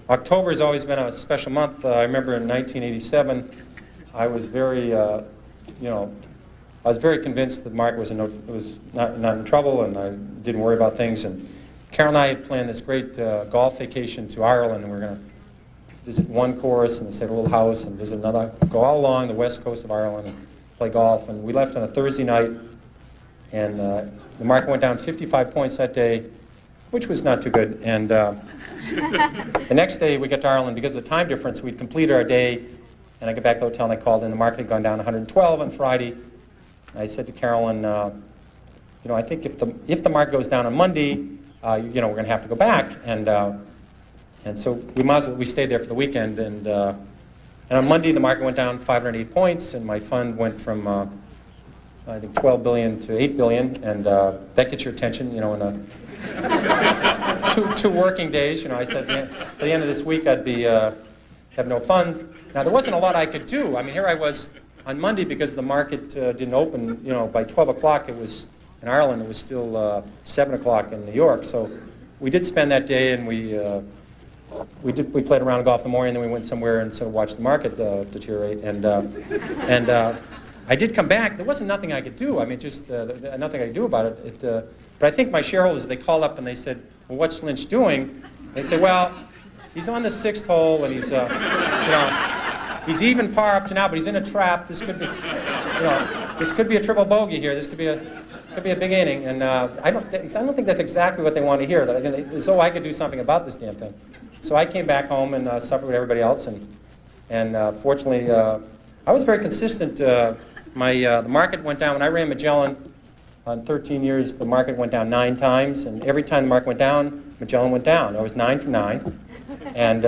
October has always been a special month. I remember in 1987, I was very, I was very convinced that the market was, not in trouble, and I didn't worry about things. And Carol and I had planned this great golf vacation to Ireland, and we were going to visit one course and stay at a little house and visit another, go all along the west coast of Ireland and play golf. And we left on a Thursday night, and the market went down 55 points that day, which was not too good. And the next day we got to Ireland, because of the time difference, we'd completed our day, and I got back to the hotel and I called in. The market had gone down 112 on Friday. And I said to Carolyn, I think if the market goes down on Monday, we're going to have to go back. And so we stayed there for the weekend. And on Monday the market went down 508 points, and my fund went from I think 12 billion to 8 billion, and that gets your attention, in two working days. I said at the end of this week I'd be have no fun. Now there wasn't a lot I could do. I mean, here I was on Monday, because the market didn't open. By 12 o'clock it was in Ireland. It was still 7 o'clock in New York. So we did spend that day, and we played around golf in the morning, and then we went somewhere and sort of watched the market deteriorate. And I did come back. There wasn't nothing I could do. I mean, just nothing I could do about it. But I think my shareholders, if they called up and they said, "Well, what's Lynch doing?" They say, "Well, he's on the 6th hole, and he's he's even par up to now, but he's in a trap. This could be, this could be a triple bogey here. This could be a big inning." And I don't think that's exactly what they want to hear. As though I could do something about this damn thing. So I came back home and suffered with everybody else, and fortunately I was very consistent. The market went down when I ran Magellan. On 13 years, the market went down 9 times, and every time the market went down, Magellan went down. I was 9 for 9, and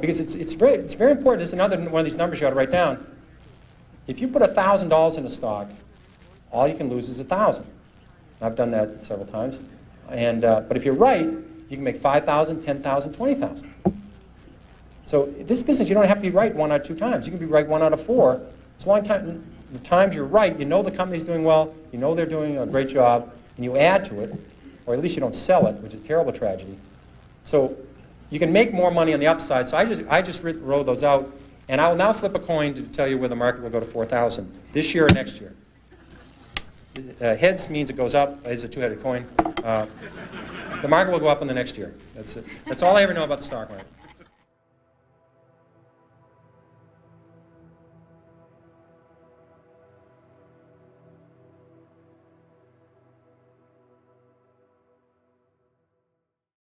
because it's very important. This is another one of these numbers you ought to write down. If you put $1,000 in a stock, all you can lose is 1,000. I've done that several times, and but if you're right, you can make 5,000, 10,000, 20,000. So this business, you don't have to be right 1 out of 2 times. You can be right 1 out of 4. As long as the times you're right, the company's doing well, they're doing a great job, and you add to it, or at least you don't sell it, which is a terrible tragedy. So you can make more money on the upside. So I just wrote those out, and I will now flip a coin to tell you where the market will go to 4,000 this year or next year. Heads means it goes up. It's a 2-headed coin. The market will go up in the next year. That's it. That's all I ever know about the stock market.